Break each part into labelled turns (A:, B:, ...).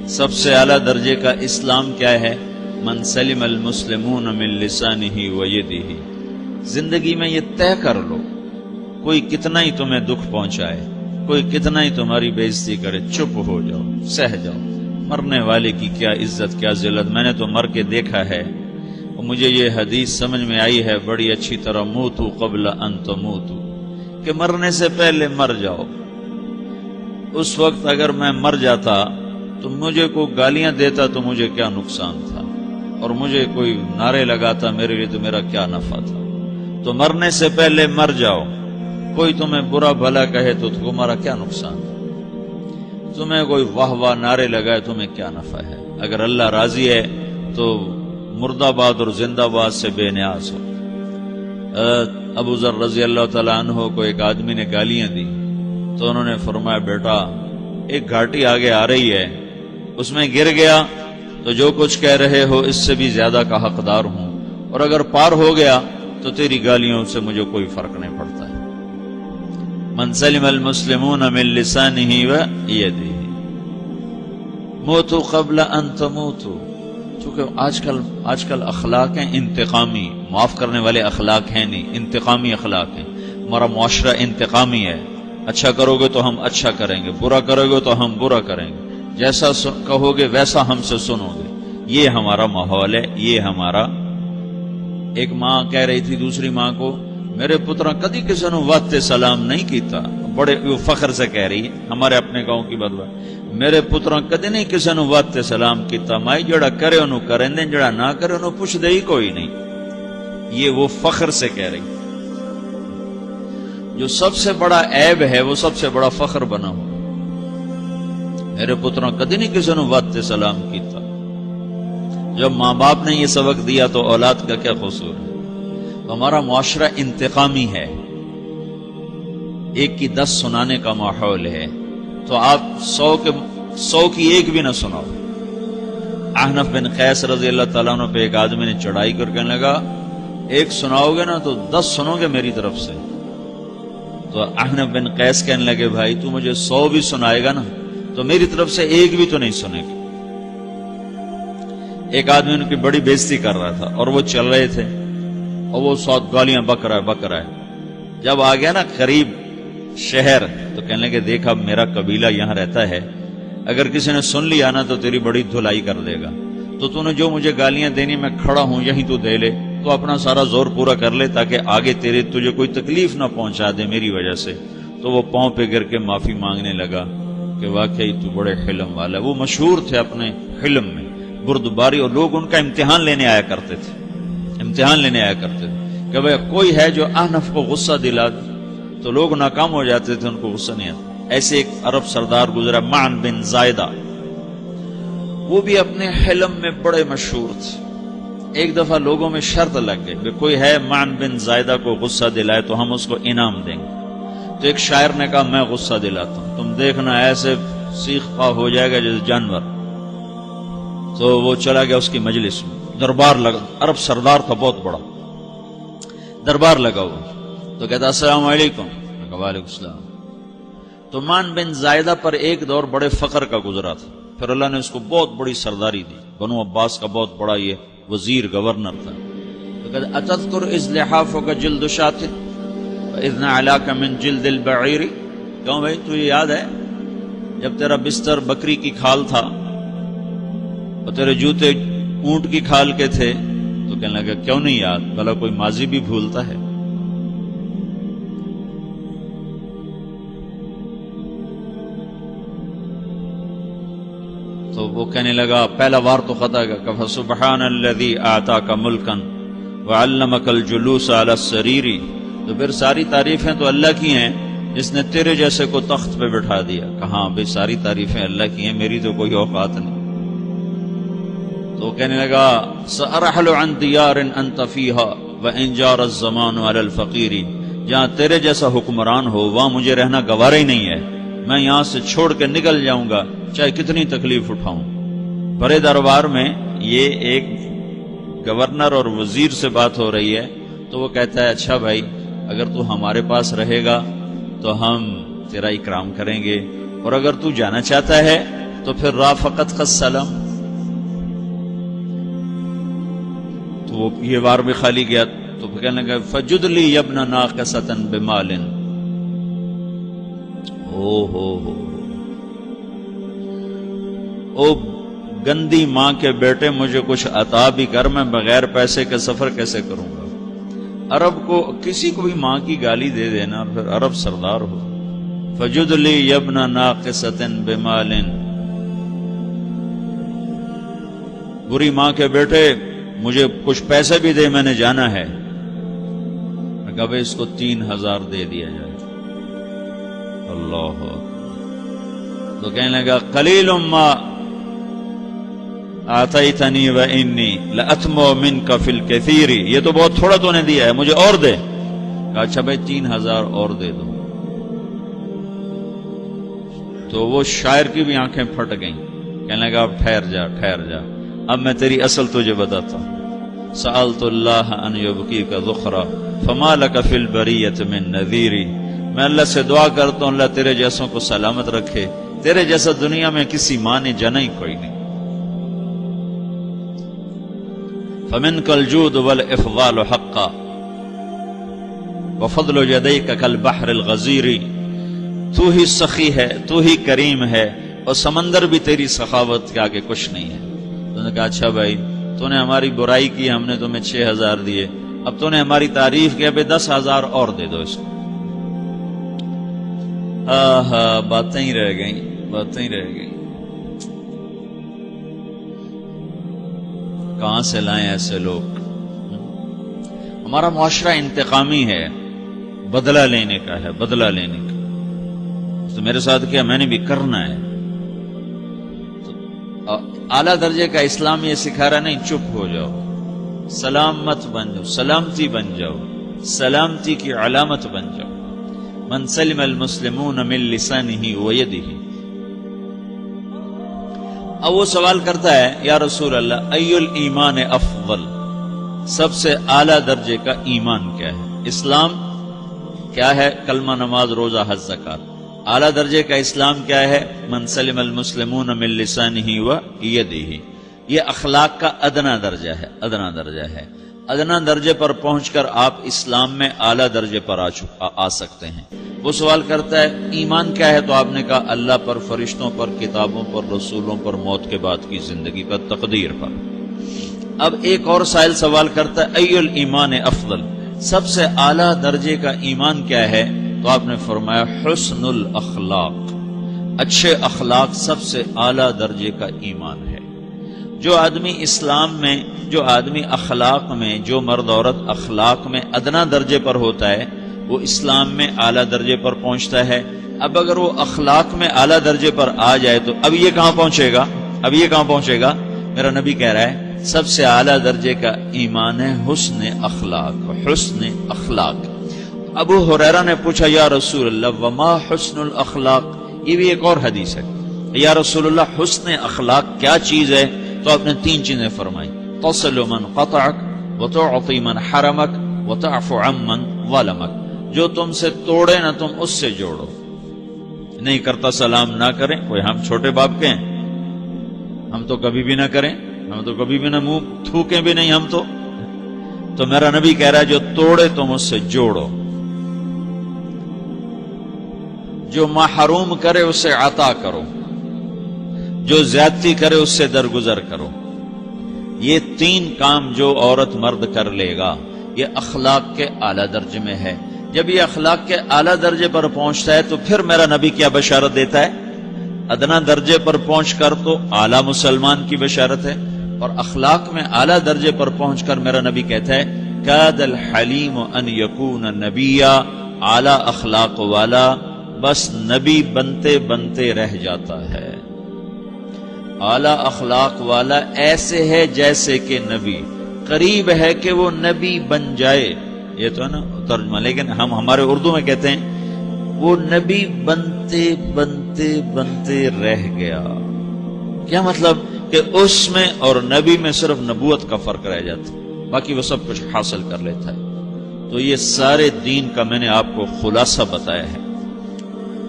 A: سب سے اعلیٰ درجے کا اسلام کیا ہے؟ من سلم المسلمون من لسانہ و یدہ۔ زندگی میں یہ طے کر لو، کوئی کتنا ہی تمہیں دکھ پہنچائے، کوئی کتنا ہی تمہاری بےعزتی کرے، چپ ہو جاؤ، سہ جاؤ۔ مرنے والے کی کیا عزت، کیا ذلت، میں نے تو مر کے دیکھا ہے، اور مجھے یہ حدیث سمجھ میں آئی ہے بڑی اچھی طرح، موتو قبل ان تموتو، کہ مرنے سے پہلے مر جاؤ۔ اس وقت اگر میں مر جاتا تو مجھے کوئی گالیاں دیتا تو مجھے کیا نقصان تھا، اور مجھے کوئی نعرے لگاتا میرے لیے تو میرا کیا نفع تھا۔ تو مرنے سے پہلے مر جاؤ، کوئی تمہیں برا بھلا کہے تو تمہارا کیا نقصان ہے، تمہیں کوئی واہ واہ نعرے لگائے تمہیں کیا نفع ہے۔ اگر اللہ راضی ہے تو مرد آباد اور زندہ باد سے بے نیاز ہو۔ ابو ذر رضی اللہ تعالیٰ عنہ کو ایک آدمی نے گالیاں دی تو انہوں نے فرمایا، بیٹا ایک گھاٹی آگے آ رہی ہے، اس میں گر گیا تو جو کچھ کہہ رہے ہو اس سے بھی زیادہ کا حقدار ہوں، اور اگر پار ہو گیا تو تیری گالیوں سے مجھے کوئی فرق نہیں پڑتا ہے۔ من سلم المسلمون من لسانہ و یدہ موتوا قبل ان تموتوا۔ چونکہ آج کل اخلاق ہیں انتقامی، معاف کرنے والے اخلاق ہیں نہیں، انتقامی اخلاق ہیں۔ ہمارا معاشرہ انتقامی ہے، اچھا کرو گے تو ہم اچھا کریں گے، برا کرو گے تو ہم برا کریں گے، جیسا کہو گے ویسا ہم سے سنو گے۔ یہ ہمارا ماحول ہے، یہ ہمارا۔ ایک ماں کہہ رہی تھی دوسری ماں کو، میرے پترا کدی کسی نے واسطے سلام نہیں کیتا، بڑے فخر سے کہہ رہی ہے، ہمارے اپنے گاؤں کی بات، میرے پترا کدی نہیں کسی نے واسطے سلام کیتا، مائی جڑا کرے انہوں کریں دیں، جڑا نہ کرے انہوں پوچھ دے ہی کوئی نہیں۔ یہ وہ فخر سے کہہ رہی، جو سب سے بڑا عیب ہے وہ سب سے بڑا فخر بنا ہوا۔ میرے پترا کدی نہیں کسی نے واسطے سلام کیتا۔ جب ماں باپ نے یہ سبق دیا تو اولاد کا کیا قصور ہے؟ ہمارا معاشرہ انتقامی ہے، ایک کی 10 سنانے کا ماحول ہے، تو آپ 100 کی ایک بھی نہ سناؤ۔ احنف بن قیس رضی اللہ تعالیٰ عنہ پہ ایک آدمی نے چڑھائی کر کہنے لگا، ایک سناؤ گے نا تو 10 سنو گے میری طرف سے۔ تو احنف بن قیس کہنے لگے، بھائی تو مجھے 100 بھی سنائے گا نا تو میری طرف سے ایک بھی تو نہیں سنے گا۔ ایک آدمی ان کی بڑی بےزتی کر رہا تھا اور وہ چل رہے تھے، اور وہ 100 گالیاں بک رہا ہے۔ جب آ گیا نا قریب شہر تو کہنے لگے، دیکھا میرا قبیلہ یہاں رہتا ہے، اگر کسی نے سن لیا نا تو تیری بڑی دھلائی کر دے گا، تو نے جو مجھے گالیاں دینی میں کھڑا ہوں یہیں تو دے لے، تو اپنا سارا زور پورا کر لے تاکہ آگے تجھے کوئی تکلیف نہ پہنچا دے میری وجہ سے۔ تو وہ پاؤں پہ گر کے معافی مانگنے لگا کہ واقعی تو بڑے حلم والا ہے۔ وہ مشہور تھے اپنے حلم میں، بردباری، اور لوگ ان کا امتحان لینے آیا کرتے تھے کہ بھئی کوئی ہے جو احنف کو غصہ دلا دے، تو لوگ ناکام ہو جاتے تھے، ان کو غصہ نہیں آتا۔ ایسے ایک عرب سردار گزرا، معن بن زائدہ، وہ بھی اپنے حلم میں بڑے مشہور تھے۔ ایک دفعہ لوگوں میں شرط لگ گئی کہ کوئی ہے معن بن زائدہ کو غصہ دلائے تو ہم اس کو انعام دیں گے۔ تو ایک شاعر نے کہا، میں غصہ دلاتا ہوں، تم دیکھنا ایسے سیخ پا ہو جائے گا جیسے جانور۔ تو وہ چلا گیا اس کی مجلس میں، دربار لگا، عرب سردار تھا بہت بڑا، دربار لگا ہوا، تو کہتا السلام علیکم، وعلیکم السلام۔ تو معن بن زائدہ پر ایک دور بڑے فقر کا گزرا تھا، پھر اللہ نے اس کو بہت بڑی سرداری دی، بنو عباس کا بہت بڑا یہ وزیر گورنر تھا۔ تو کہتا اتذکر اذ لحافک جلد شاۃ واذ نعلاک من جلد البعیر، کیوں بھائی تجھے یاد ہے جب تیرا بستر بکری کی کھال تھا اور تیرے جوتے اونٹ کی کھال کے تھے؟ تو کہنے لگا کیوں نہیں یاد، بھلا کوئی ماضی بھی بھولتا ہے؟ تو وہ کہنے لگا، پہلا وار تو خطا گیا، کہ فسبحان الذی آتاک ملکا وعلمک الجلوس علی السریر۔ تو پھر ساری تعریفیں تو اللہ کی ہیں جس نے تیرے جیسے کو تخت پہ بٹھا دیا۔ کہاں بھئی ساری تعریفیں اللہ کی ہیں، میری تو کوئی اوقات نہیں۔ تو کہنے لگا، سأرحل عن دیار انت فیہا وان جار الزمان علی الفقیر، جہاں تیرے جیسا حکمران ہو وہاں مجھے رہنا گوارا ہی نہیں ہے، میں یہاں سے چھوڑ کے نکل جاؤں گا چاہے کتنی تکلیف اٹھاؤں۔ بڑے دربار میں یہ ایک گورنر اور وزیر سے بات ہو رہی ہے، تو وہ کہتا ہے اچھا بھائی اگر تو ہمارے پاس رہے گا تو ہم تیرا اکرام کریں گے، اور اگر تو جانا چاہتا ہے تو پھر رافقت کا سلام، تو وہ یہ وار بھی خالی گیا تو پھر کہنے لگا فجد لی یبن ناقصۃ بمال، او گندی ماں کے بیٹے مجھے کچھ عطا بھی کر، میں بغیر پیسے کے سفر کیسے کروں گا؟ عرب کو کسی کو بھی ماں کی گالی دے دینا پھر عرب سردار ہو. فجد لی یبن ناقصۃ بمال، بری ماں کے بیٹے مجھے کچھ پیسے بھی دے، میں نے جانا ہے. میں کہا بھائی اس کو 3000 دے دیا جائے. اللہ تو کہنے لگا قلیل ما آتیتنی و انی لأتمو منک فی الکثیر، یہ تو بہت تھوڑا تو نے دیا ہے، مجھے اور دے. کہا اچھا بھائی 3000 اور دے دو. تو وہ شاعر کی بھی آنکھیں پھٹ گئیں. کہنے لگا اب ٹھہر جا ٹھہر جا، اب میں تیری اصل تجھے بتاتا ہوں. سألت اللہ ان یبقیک ذخرا فما لک فی البریۃ من نذیر، میں اللہ سے دعا کرتا ہوں اللہ تیرے جیسوں کو سلامت رکھے، تیرے جیسا دنیا میں کسی ماں نے جنا ہی کوئی نہیں. فمنک الجود والافضال حقا وفضل یدیک کالبحر الغزیر، تو ہی سخی ہے، تو ہی کریم ہے، اور سمندر بھی تیری سخاوت کے آگے کچھ نہیں ہے. تو نے کہا اچھا بھائی تو نے ہماری برائی کی، ہم نے تمہیں 6000 دیے، اب تو نے ہماری تعریف کی، اب 10,000 اور دے دو اس کو. باتیں ہی رہ گئیں، باتیں ہی رہ گئیں. کہاں سے لائیں ایسے لوگ؟ ہمارا معاشرہ انتقامی ہے، بدلہ لینے کا ہے، بدلہ لینے کا. تو میرے ساتھ کیا میں نے بھی کرنا ہے. اعلیٰ درجے کا اسلام یہ سکھا رہا نہیں چپ ہو جاؤ، سلامت بن جاؤ، سلامتی بن جاؤ، سلامتی کی علامت بن جاؤ. من سلم المسلمون من لسانہ ویدہ. اب وہ سوال کرتا ہے یا رسول اللہ ای الایمان افضل، سب سے اعلیٰ درجے کا ایمان کیا ہے؟ اسلام کیا ہے؟ کلمہ، نماز، روزہ، حج، زکات. اعلیٰ درجے کا اسلام کیا ہے؟ من سلم المسلمون من لسانہ و یدہ. یہ اخلاق کا ادنا درجہ ہے، ادنا درجہ ہے. ادنا درجے پر پہنچ کر آپ اسلام میں اعلیٰ درجے پر آ سکتے ہیں. وہ سوال کرتا ہے ایمان کیا ہے؟ تو آپ نے کہا اللہ پر، فرشتوں پر، کتابوں پر، رسولوں پر، موت کے بعد کی زندگی پر، تقدیر پر. اب ایک اور سائل سوال کرتا ہے ای الایمان افضل، سب سے اعلیٰ درجے کا ایمان کیا ہے؟ تو آپ نے فرمایا حسن الاخلاق، اچھے اخلاق سب سے اعلیٰ درجے کا ایمان ہے. جو آدمی اسلام میں، جو آدمی اخلاق میں، جو مرد عورت اخلاق میں ادنا درجے پر ہوتا ہے وہ اسلام میں اعلیٰ درجے پر پہنچتا ہے. اب اگر وہ اخلاق میں اعلیٰ درجے پر آ جائے تو اب یہ کہاں پہنچے گا؟ اب یہ کہاں پہنچے گا؟ میرا نبی کہہ رہا ہے سب سے اعلیٰ درجے کا ایمان ہے حسن اخلاق، حسن اخلاق. ابو ہریرہ نے پوچھا یا رسول اللہ وما حسن الاخلاق، یہ بھی ایک اور حدیث ہے. یا رسول اللہ حسن اخلاق کیا چیز ہے؟ تو آپ نے 3 چیزیں فرمائی، تصل من قطعک وتعطی من حرمک وتعفو عمن ظلمک. جو تم سے توڑے نہ تم اس سے جوڑو. نہیں کرتا سلام نہ کریں، کوئی ہم چھوٹے باپ کے ہیں؟ ہم تو کبھی بھی نہ کریں، ہم تو کبھی بھی نہ منہ تھوکیں بھی نہیں ہم تو میرا نبی کہہ رہا ہے جو توڑے تم اس سے جوڑو، جو محروم کرے اسے عطا کرو، جو زیادتی کرے اس سے درگزر کرو. یہ 3 کام جو عورت مرد کر لے گا یہ اخلاق کے اعلیٰ درجے میں ہے. جب یہ اخلاق کے اعلیٰ درجے پر پہنچتا ہے تو پھر میرا نبی کیا بشارت دیتا ہے؟ ادنا درجے پر پہنچ کر تو اعلیٰ مسلمان کی بشارت ہے، اور اخلاق میں اعلیٰ درجے پر پہنچ کر میرا نبی کہتا ہے کاد الحلیم ان یکون نبیا، اعلیٰ اخلاق والا بس نبی بنتے بنتے رہ جاتا ہے. اعلیٰ اخلاق والا ایسے ہے جیسے کہ نبی، قریب ہے کہ وہ نبی بن جائے. یہ تو ہے نا ترجمہ، لیکن ہم ہمارے اردو میں کہتے ہیں وہ نبی بنتے بنتے بنتے رہ گیا. کیا مطلب؟ کہ اس میں اور نبی میں صرف نبوت کا فرق رہ جاتا، باقی وہ سب کچھ حاصل کر لیتا ہے. تو یہ سارے دین کا میں نے آپ کو خلاصہ بتایا ہے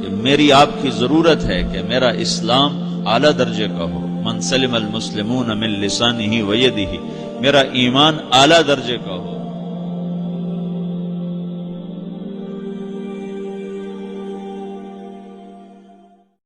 A: کہ میری آپ کی ضرورت ہے کہ میرا اسلام اعلیٰ درجے کا ہو، من سلم المسلمون من لسانہ و یدہ، میرا ایمان اعلیٰ درجے کا ہو،